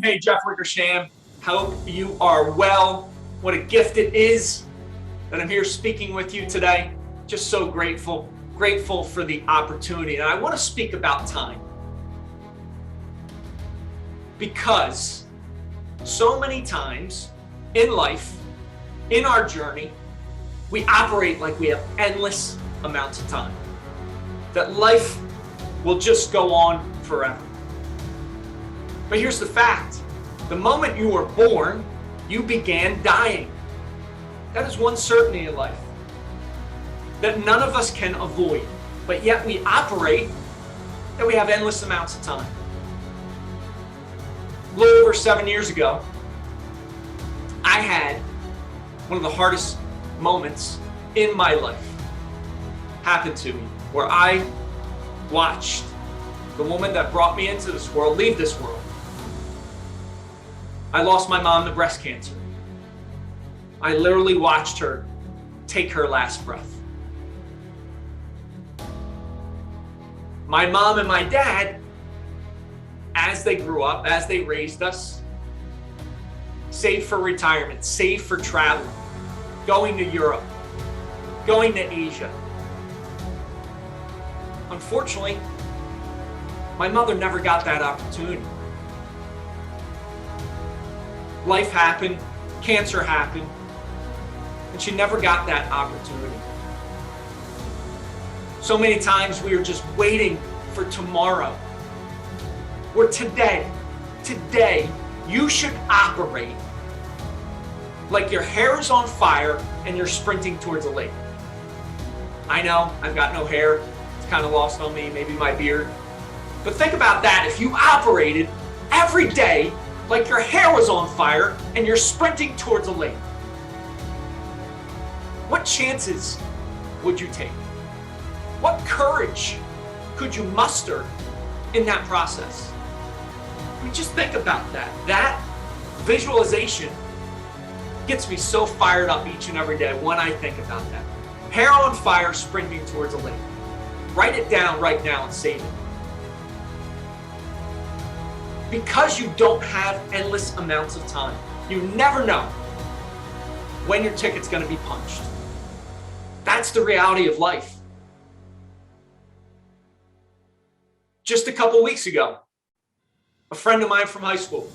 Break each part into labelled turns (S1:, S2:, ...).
S1: Hey, Jeff Wickersham. Hope you are well. What a gift it is that I'm here speaking with you today. Just so grateful for the opportunity. And I want to speak about time. Because so many times in life, in our journey, we operate like we have endless amounts of time. That life will just go on forever. But here's the fact. The moment you were born, you began dying. That is one certainty in life that none of us can avoid, but yet we operate that we have endless amounts of time. A little over 7 years ago, I had one of the hardest moments in my life happen to me, where I watched the woman that brought me into this world leave this world. I lost my mom to breast cancer. I literally watched her take her last breath. My mom and my dad, as they grew up, as they raised us, saved for retirement, saved for travel, going to Europe, going to Asia. Unfortunately, my mother never got that opportunity. Life happened, cancer happened, and she never got that opportunity. So many times we are just waiting for tomorrow. Where today, you should operate like your hair is on fire and you're sprinting towards a lake. I know, I've got no hair. It's kind of lost on me, maybe my beard. But think about that. If you operated every day like your hair was on fire and you're sprinting towards a lake, what chances would you take? What courage could you muster in that process? I mean, just think about that. That visualization gets me so fired up each and every day when I think about that. Hair on fire, sprinting towards a lake. Write it down right now and save it. Because you don't have endless amounts of time, you never know when your ticket's going to be punched. That's the reality of life. Just a couple weeks ago, a friend of mine from high school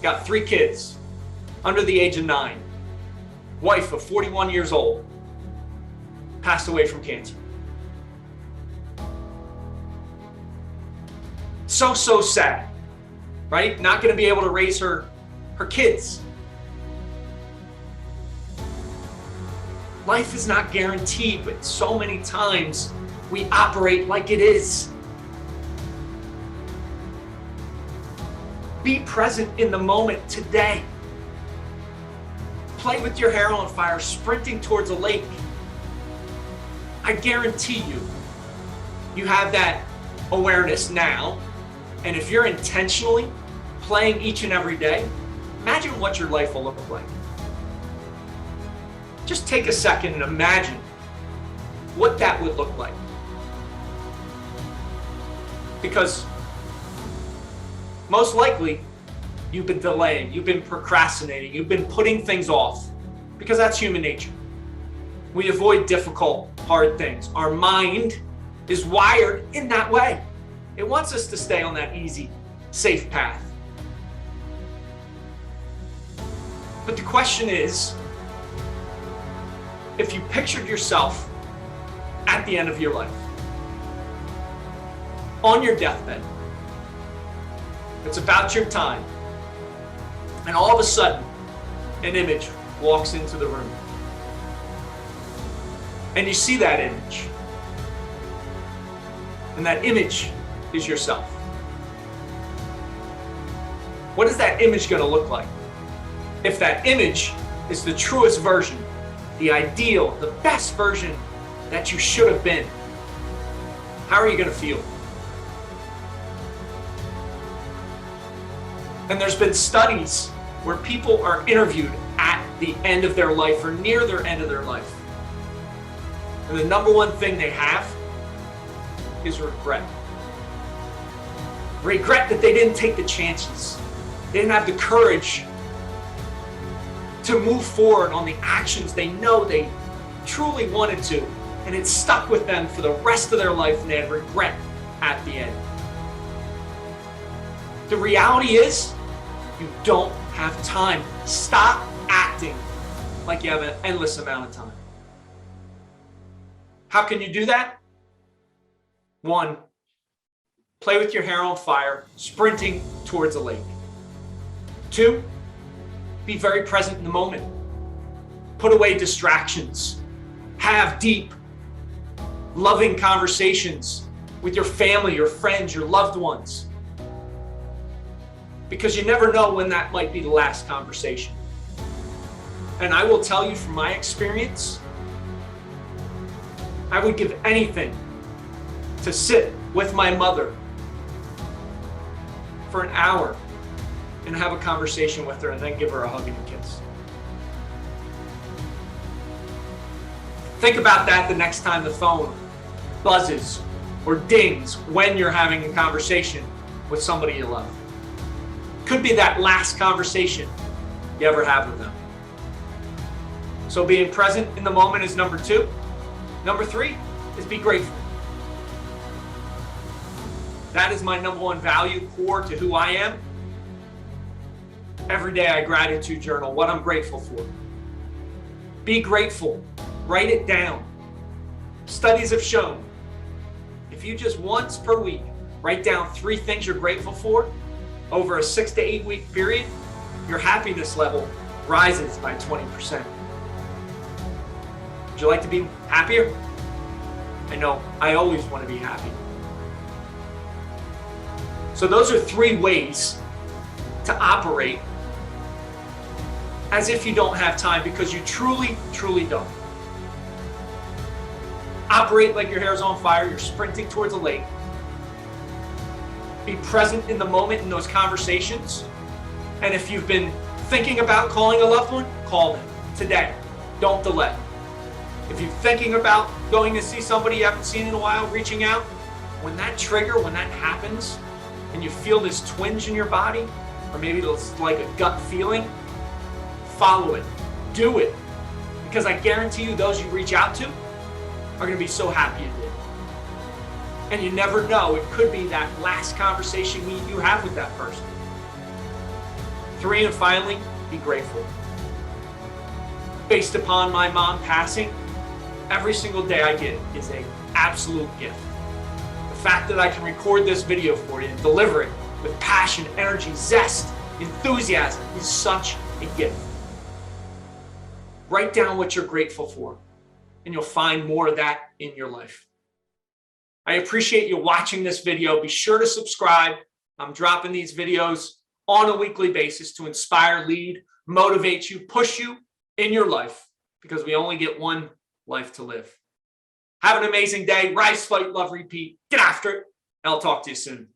S1: got 3 kids under the age of 9. Wife of 41 years old passed away from cancer. So sad. Right? Not going to be able to raise her kids. Life is not guaranteed, but so many times we operate like it is. Be present in the moment today. Play with your hair on fire, sprinting towards a lake. I guarantee you have that awareness now. And if you're intentionally playing each and every day, imagine what your life will look like. Just take a second and imagine what that would look like. Because most likely, you've been delaying, you've been procrastinating, you've been putting things off, because that's human nature. We avoid difficult, hard things. Our mind is wired in that way. It wants us to stay on that easy, safe path. But the question is, if you pictured yourself at the end of your life, on your deathbed, it's about your time, and all of a sudden, an image walks into the room. And you see that image. And that image is yourself. What is that image going to look like? If that image is the truest version, the ideal, the best version that you should have been, how are you going to feel? And there's been studies where people are interviewed at the end of their life or near their end of their life. And the number one thing they have is regret. Regret that they didn't take the chances. They didn't have the courage to move forward on the actions they know they truly wanted to, and it stuck with them for the rest of their life, and they had regret at the end. The reality is, you don't have time. Stop acting like you have an endless amount of time. How can you do that? 1, play with your hair on fire, sprinting towards a lake. 2, be very present in the moment. Put away distractions. Have deep, loving conversations with your family, your friends, your loved ones. Because you never know when that might be the last conversation. And I will tell you from my experience, I would give anything to sit with my mother for an hour and have a conversation with her and then give her a hug and a kiss. Think about that the next time the phone buzzes or dings when you're having a conversation with somebody you love. Could be that last conversation you ever have with them. So being present in the moment is number 2. Number 3 is be grateful. That is my number 1 value, core to who I am. Every day I gratitude journal what I'm grateful for. Be grateful. Write it down. Studies have shown if you just once per week write down 3 things you're grateful for over a 6 to 8 week period, your happiness level rises by 20%. Would you like to be happier? I know I always want to be happy. So those are 3 ways to operate as if you don't have time, because you truly, truly don't. Operate like your hair is on fire, you're sprinting towards a lake. Be present in the moment in those conversations. And if you've been thinking about calling a loved one, call them today. Don't delay. If you're thinking about going to see somebody you haven't seen in a while, reaching out, when that happens, and you feel this twinge in your body, or maybe it's like a gut feeling, follow it, do it. Because I guarantee you those you reach out to are going to be so happy you did. And you never know, it could be that last conversation you have with that person. 3, and finally, be grateful. Based upon my mom passing, every single day I get is an absolute gift. The fact that I can record this video for you and deliver it with passion, energy, zest, enthusiasm is such a gift. Write down what you're grateful for, and you'll find more of that in your life. I appreciate you watching this video. Be sure to subscribe. I'm dropping these videos on a weekly basis to inspire, lead, motivate you, push you in your life, because we only get one life to live. Have an amazing day. Rise, fight, love, repeat. Get after it. I'll talk to you soon.